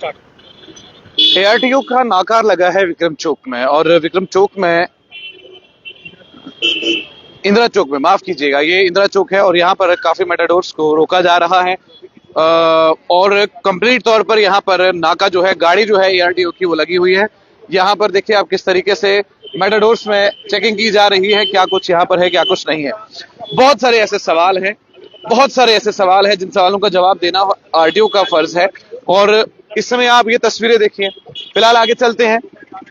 ARTO का नाकार लगा है विक्रम चौक में, और विक्रम चौक में इंदिरा चौक में, माफ कीजिएगा, ये इंदिरा चौक है और यहाँ पर काफी मेटाडोर्स को रोका जा रहा है और कंप्लीट तौर पर यहाँ पर नाका जो है, गाड़ी जो है एआरटीओ की वो लगी हुई है। यहाँ पर देखिए आप किस तरीके से मेटाडोर्स में चेकिंग की जा रही है, क्या कुछ यहाँ पर है क्या कुछ नहीं है। बहुत सारे ऐसे सवाल हैं, बहुत सारे ऐसे सवाल हैं जिन सवालों का जवाब देना आरटीओ का फर्ज है। और इस समय आप ये तस्वीरें देखिए। फिलहाल आगे चलते हैं,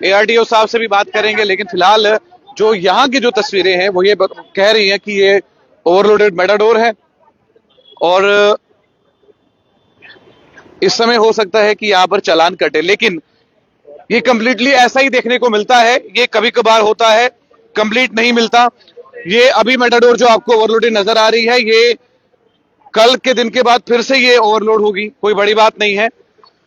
एआरटीओ साहब से भी बात करेंगे, लेकिन फिलहाल जो यहाँ की जो तस्वीरें हैं वो ये कह रही हैं कि ये ओवरलोडेड मेटाडोर है और इस समय हो सकता है कि यहाँ पर चालान कटे, लेकिन ये कंप्लीटली ऐसा ही देखने को मिलता है। ये कभी कभार होता है, कंप्लीट नहीं मिलता। ये अभी मेटाडोर जो आपको ओवरलोडेड नजर आ रही है, ये कल के दिन के बाद फिर से ये ओवरलोड होगी, कोई बड़ी बात नहीं है,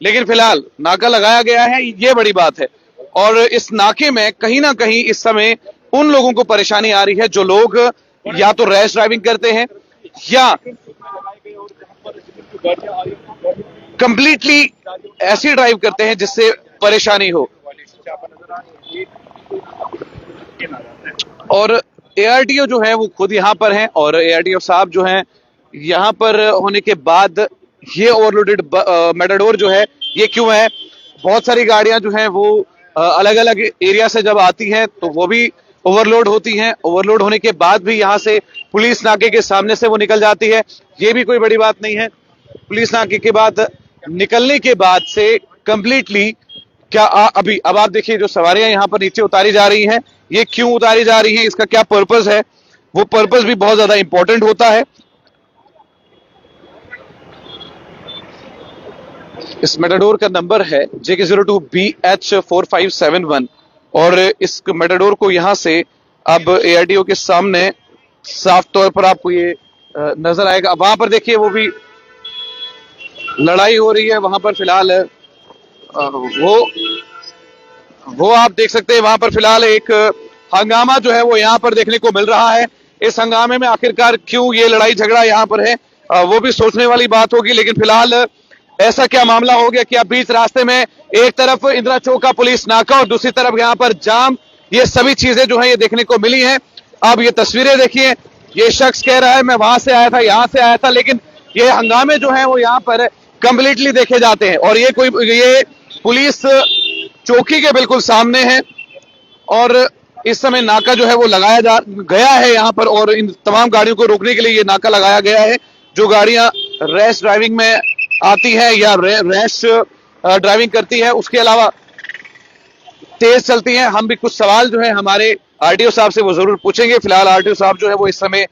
लेकिन फिलहाल नाका लगाया गया है, ये बड़ी बात है। और इस नाके में कहीं ना कहीं इस समय उन लोगों को परेशानी आ रही है जो लोग या तो रैश ड्राइविंग करते हैं या कंप्लीटली ऐसी ड्राइव करते हैं जिससे परेशानी हो। और एआरटीओ जो है वो खुद यहाँ पर हैं और एआरटीओ साहब जो हैं यहाँ पर होने के बाद ये ओवरलोडेड मेटाडोर जो है ये क्यों है। बहुत सारी गाड़ियां जो हैं वो अलग अलग एरिया से जब आती हैं तो वो भी ओवरलोड होती हैं, ओवरलोड होने के बाद भी यहाँ से पुलिस नाके के सामने से वो निकल जाती है, ये भी कोई बड़ी बात नहीं है। पुलिस नाके के बाद निकलने के बाद से कंप्लीटली क्या अभी अब आप देखिए जो सवारियां यहाँ पर नीचे उतारी जा रही हैं, ये क्यों उतारी जा रही हैं, इसका क्या पर्पस है, वो पर्पस भी बहुत ज्यादा इंपॉर्टेंट होता है। इस मेटाडोर का नंबर है JK02BH4571 और इस मेटाडोर को यहां से अब एआरटीओ के सामने साफ तौर पर आपको ये नजर आएगा। वहां पर देखिए वो भी लड़ाई हो रही है, वहां पर फिलहाल वो आप देख सकते हैं, वहां पर फिलहाल एक हंगामा जो है वो यहाँ पर देखने को मिल रहा है। इस हंगामे में आखिरकार क्यों ये लड़ाई झगड़ा यहाँ पर है वो भी सोचने वाली बात होगी, लेकिन फिलहाल ऐसा क्या मामला हो गया कि अब बीच रास्ते में एक तरफ इंदिरा चौक का पुलिस नाका और दूसरी तरफ यहाँ पर जाम, ये सभी चीजें जो है ये देखने को मिली हैं। अब ये तस्वीरें देखिए, ये शख्स कह रहा है मैं वहां से आया था, यहां से आया था, लेकिन ये हंगामे जो है वो यहाँ पर कंप्लीटली देखे जाते हैं और ये पुलिस चौकी के बिल्कुल सामने है और इस समय नाका जो है वो लगाया जा गया है यहाँ पर और इन तमाम गाड़ियों को रोकने के लिए ये नाका लगाया गया है। जो गाड़ियां रैश ड्राइविंग में आती है या रैश ड्राइविंग करती है, उसके अलावा तेज चलती हैं। हम भी कुछ सवाल जो है हमारे आरटीओ साहब से वो जरूर पूछेंगे। फिलहाल आरटीओ साहब जो है वो इस समय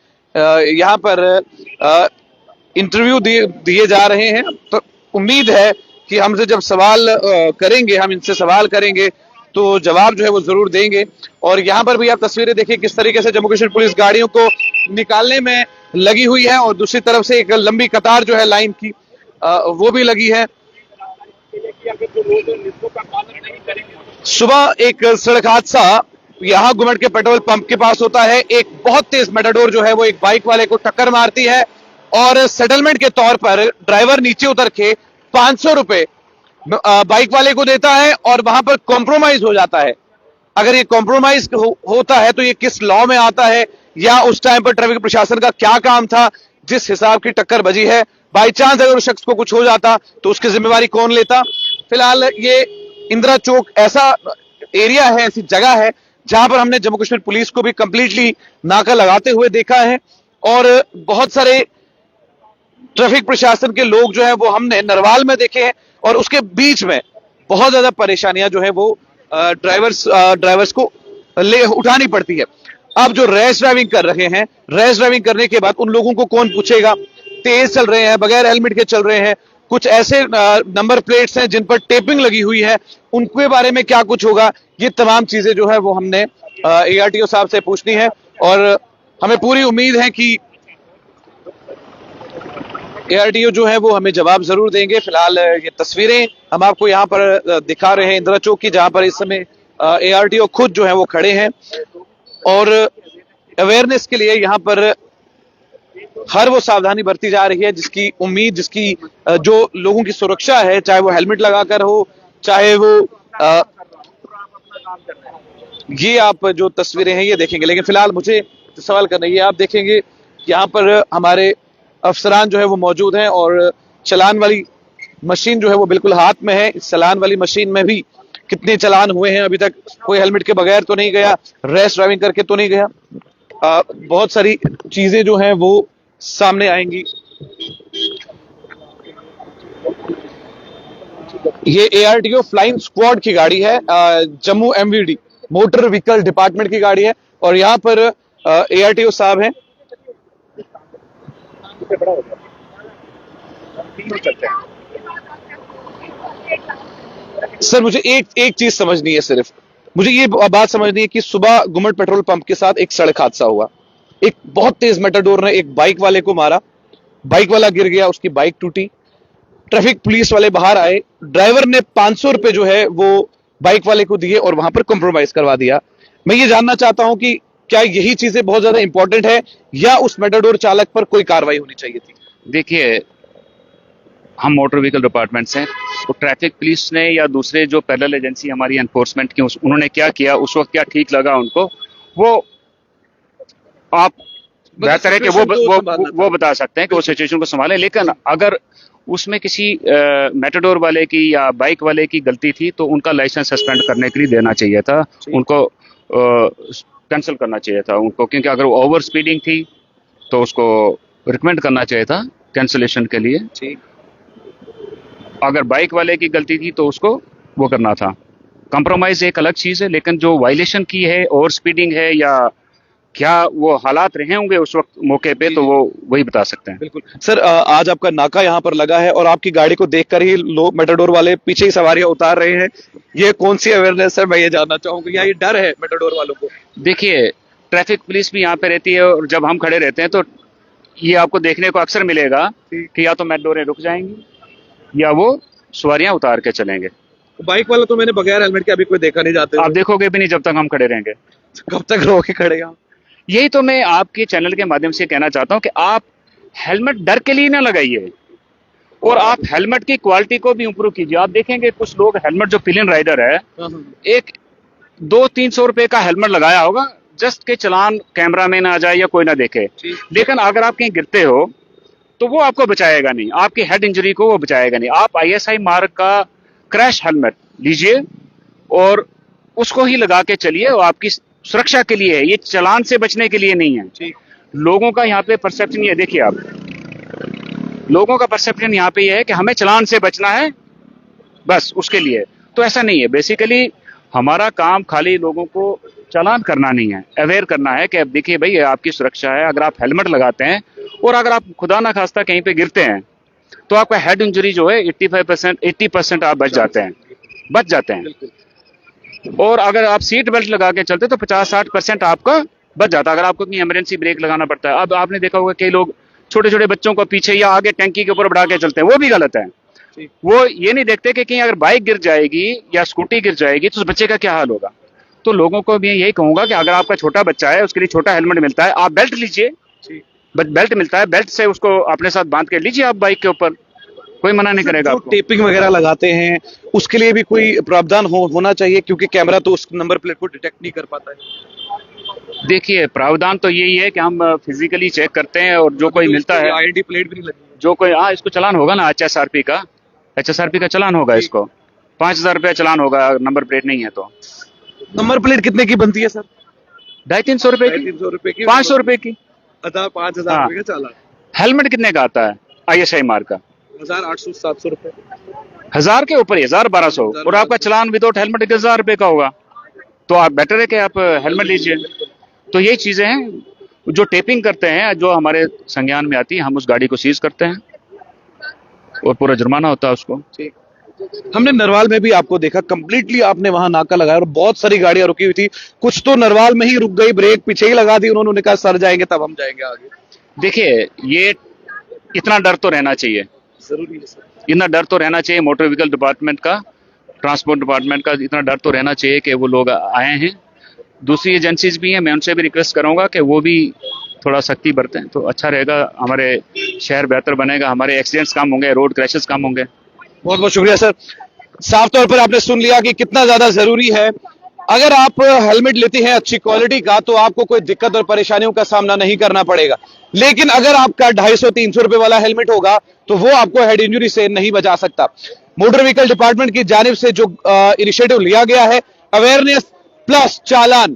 यहाँ पर इंटरव्यू दिए जा रहे हैं, तो उम्मीद है कि हमसे जब सवाल करेंगे, हम इनसे सवाल करेंगे तो जवाब जो है वो जरूर देंगे। और यहाँ पर भी आप तस्वीरें देखिए किस तरीके से जम्मू कश्मीर पुलिस गाड़ियों को निकालने में लगी हुई है और दूसरी तरफ से एक लंबी कतार जो है लाइन की वो भी लगी है। सुबह एक सड़क हादसा यहाँ गुमट के पेट्रोल पंप के पास होता है। एक बहुत तेज मेटाडोर जो है वो एक बाइक वाले को टक्कर मारती है और सेटलमेंट के तौर पर ड्राइवर नीचे उतर के 500 रुपए बाइक वाले को देता है और वहां पर कॉम्प्रोमाइज हो जाता है। अगर ये कॉम्प्रोमाइज होता है तो ये किस लॉ में आता है या उस टाइम पर ट्रैफिक प्रशासन का क्या काम था जिस हिसाब की टक्कर बजी है। बाई चांस अगर उस शख्स को कुछ हो जाता तो उसकी जिम्मेवारी कौन लेता। फिलहाल ये इंदिरा चौक ऐसा एरिया है, ऐसी जगह है जहां पर हमने जम्मू कश्मीर पुलिस को भी कंप्लीटली नाका लगाते हुए देखा है और बहुत सारे ट्रैफिक प्रशासन के लोग जो है वो हमने नरवाल में देखे हैं और उसके बीच में बहुत ज्यादा परेशानियां जो है वो ड्राइवर्स को उठानी पड़ती है। अब जो रैश ड्राइविंग कर रहे हैं, रैश ड्राइविंग करने के बाद उन लोगों को कौन पूछेगा, तेज चल रहे हैं, बगैर हेलमेट के चल रहे हैं, कुछ ऐसे नंबर प्लेट्स हैं जिन पर टेपिंग लगी हुई है, उनके बारे में क्या कुछ होगा, ये तमाम चीजें जो है वो हमने एआरटीओ साहब से पूछनी है और हमें पूरी उम्मीद है कि एआरटीओ जो है वो हमें जवाब जरूर देंगे। फिलहाल ये तस्वीरें हम आपको यहाँ पर दिखा रहे हैं इंदिरा चौक की, जहां पर इस समय एआरटीओ खुद जो है वो खड़े हैं और अवेयरनेस के लिए यहाँ पर हर वो सावधानी बरती जा रही है जिसकी उम्मीद, जिसकी जो लोगों की सुरक्षा है, चाहे वो हेलमेट लगाकर हो, चाहे वो ये आप जो तस्वीरें हैं ये देखेंगे। लेकिन फिलहाल मुझे जो सवाल करना है, ये आप देखेंगे यहाँ पर हमारे अफसरान जो है वो मौजूद हैं और चलान वाली मशीन जो है वो बिल्कुल हाथ में है। इस चलान वाली मशीन में भी कितने चलान हुए हैं, अभी तक कोई हेलमेट के बगैर तो नहीं गया, रैश ड्राइविंग करके तो नहीं गया। बहुत सारी चीजें जो हैं वो सामने आएंगी। ये ARTO फ्लाइंग स्क्वाड की गाड़ी है, Jammu MVD motor vehicle department की गाड़ी है और यहाँ पर ARTO साहब हैं। सर मुझे एक चीज समझनी है, सिर्फ मुझे ये बात समझनी है कि सुबह गुमट पेट्रोल पंप के साथ एक सड़क हादसा हुआ, एक बहुत तेज मेटाडोर ने एक बाइक वाले को मारा, बाइक वाला गिर गया, उसकी बाइक टूटी, ट्रैफिक पुलिस वाले बाहर आए, ड्राइवर ने 500 रुपए जो है वो बाइक वाले को दिए और वहां पर कॉम्प्रोमाइज करवा दिया। मैं ये जानना चाहता हूं कि क्या यही चीजें बहुत ज्यादा इंपॉर्टेंट है या उस मेटाडोर चालक पर कोई कार्रवाई होनी चाहिए थी? देखिए, हम मोटर व्हीकल डिपार्टमेंट से, तो ट्रैफिक पुलिस ने या दूसरे जो पैरेलल एजेंसी हमारी एनफोर्समेंट की, उन्होंने क्या किया उस वक्त, क्या ठीक लगा उनको, वो आप बेहतर है कि वो बता सकते हैं कि वो सिचुएशन को संभालें। लेकिन अगर उसमें किसी मेटाडोर वाले की या बाइक वाले की गलती थी तो उनका लाइसेंस सस्पेंड करने के लिए देना चाहिए था, उनको कैंसिल करना चाहिए था उनको, क्योंकि अगर वो ओवर स्पीडिंग थी तो उसको रिकमेंड करना चाहिए था कैंसिलेशन के लिए। अगर बाइक वाले की गलती थी तो उसको वो करना था। कंप्रोमाइज एक अलग चीज है, लेकिन जो वायलेशन की है, ओवर स्पीडिंग है या क्या वो हालात रहे होंगे उस वक्त मौके पे, तो वो वही बता सकते हैं। बिल्कुल सर, आज आपका नाका यहाँ पर लगा है और आपकी गाड़ी को देखकर ही लोग मेटाडोर वाले पीछे ही सवारियां उतार रहे हैं, ये कौन सी अवेयरनेस है, मैं ये जानना चाहूंगा, या ये डर है मेटाडोर वालों को? देखिए, ट्रैफिक पुलिस भी यहाँ पे रहती है और जब हम खड़े रहते हैं तो ये आपको देखने को अक्सर मिलेगा कि या तो मेटाडोरें रुक जाएंगी या वो सवारियां उतार के चलेंगे। बाइक वाला तो मैंने बगैर हेलमेट के अभी कोई देखा नहीं जाते। आप देखोगे भी नहीं जब तक हम खड़े रहेंगे। कब तक रहोगे खड़े? यही तो मैं आपके चैनल के माध्यम से कहना चाहता हूं कि आप हेलमेट डर के लिए ना लगाइए और आप हेलमेट की क्वालिटी को भी इंप्रूव कीजिए। आप देखेंगे कुछ लोग हेलमेट, जो पिलियन राइडर है, एक 200-300 रुपए का हेलमेट लगाया होगा जस्ट के चलान कैमरा में ना आ जाए या कोई ना देखे, लेकिन अगर आप कहीं गिरते हो तो वो आपको बचाएगा नहीं, आपकी हेड इंजरी को वो बचाएगा नहीं। आप ISI मार्क का क्रैश हेलमेट लीजिए और उसको ही लगा के चलिए, और आपकी सुरक्षा के लिए है, ये चलान से बचने के लिए नहीं है। लोगों का यहाँ पे परसेप्शन ये देखिए, आप लोगों का परसेप्शन यहाँ पे ये है कि हमें चलान से बचना है, बस उसके लिए। तो ऐसा नहीं है। बेसिकली हमारा काम खाली लोगों को चालान करना नहीं है, अवेयर करना है कि अब देखिए भाई ये आपकी सुरक्षा है। अगर आप हेलमेट लगाते हैं और अगर आप खुदा ना खास्ता कहीं पे गिरते हैं तो आपका हेड इंजरी जो है 80% आप बच जाते हैं। और अगर आप सीट बेल्ट लगा के चलते तो 50-60% आपका बच जाता है। अगर आपको कहीं इमरजेंसी ब्रेक लगाना पड़ता है, अब आपने देखा होगा कई लोग छोटे छोटे बच्चों को पीछे या आगे टैंकी के ऊपर बढ़ा के चलते हैं, वो भी गलत है। वो ये नहीं देखते कि कहीं अगर बाइक गिर जाएगी या स्कूटी गिर जाएगी तो उस बच्चे का क्या हाल होगा। तो लोगों को भी यही कहूंगा कि अगर आपका छोटा बच्चा है, उसके लिए छोटा हेलमेट मिलता है, आप बेल्ट लीजिए, बेल्ट मिलता है, बेल्ट से उसको अपने साथ बांध के लीजिए आप बाइक के ऊपर, कोई मना नहीं करेगा। टेपिंग वगैरह लगाते हैं उसके लिए भी कोई प्रावधान होना चाहिए, क्योंकि कैमरा तो उस नंबर प्लेट को डिटेक्ट नहीं कर पाता है। देखिए, प्रावधान तो यही है कि हम फिजिकली चेक करते हैं और जो कोई मिलता है, आईडी प्लेट भी नहीं लगी, जो कोई, हाँ इसको चलान होगा ना, HSRP का चलान होगा, इसको 5000 रुपया चलान होगा, नंबर प्लेट नहीं है तो। नंबर प्लेट कितने की बनती है सर? 250-300 रुपए की, 500 रुपए की। 5000 रुपए का चालान। हेलमेट कितने का आता है ISI मार्क का? 1800-700 रुपए, 1000 के ऊपर, 1000-1200, और आपका चलान विदाउट हेलमेट 1000 रुपए का होगा। तो आप बेटर है कि आप हेलमेट लीजिए। तो यही चीजें हैं जो टेपिंग करते हैं, जो हमारे संज्ञान में आती है, हम उस गाड़ी को सीज करते हैं और पूरा जुर्माना होता है उसको। हमने नरवाल में भी आपको देखा, कंप्लीटली आपने वहां नाका लगाया और बहुत सारी गाड़ियां रुकी हुई थी, कुछ तो नरवाल में ही रुक गई, ब्रेक पीछे ही लगा दी उन्होंने, कहा सर जाएंगे तब हम जाएंगे आगे। देखिए, ये इतना डर तो रहना चाहिए, जरूरी है सर, इतना डर तो रहना चाहिए मोटर व्हीकल डिपार्टमेंट का, ट्रांसपोर्ट डिपार्टमेंट का, इतना डर तो रहना चाहिए कि वो लोग आए हैं। दूसरी एजेंसीज भी हैं, मैं उनसे भी रिक्वेस्ट करूंगा कि वो भी थोड़ा सख्ती बरतें तो अच्छा रहेगा, हमारे शहर बेहतर बनेगा, हमारे एक्सीडेंट्स कम होंगे, रोड क्रैशेस कम होंगे। बहुत बहुत शुक्रिया सर। साफ तौर पर आपने सुन लिया कि कितना ज्यादा जरूरी है। अगर आप हेलमेट लेते हैं अच्छी क्वालिटी का तो आपको कोई दिक्कत और परेशानियों का सामना नहीं करना पड़ेगा, लेकिन अगर आपका 250-300 रुपए वाला हेलमेट होगा तो वो आपको हेड इंजरी से नहीं बचा सकता। मोटर व्हीकल डिपार्टमेंट की जानिब से जो इनिशिएटिव लिया गया है, अवेयरनेस प्लस चालान,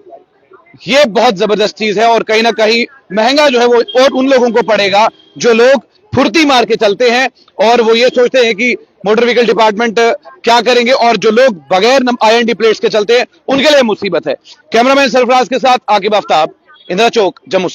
ये बहुत जबरदस्त चीज है और कहीं ना कहीं महंगा जो है वो और उन लोगों को पड़ेगा जो लोग फुर्ती मार के चलते हैं और वो ये सोचते हैं कि मोटर व्हीकल डिपार्टमेंट क्या करेंगे, और जो लोग बगैर IND प्लेट्स के चलते हैं उनके लिए मुसीबत है। कैमरामैन सरफराज के साथ आकिब आफ्ताब, इंदिरा चौक, जम्मू से।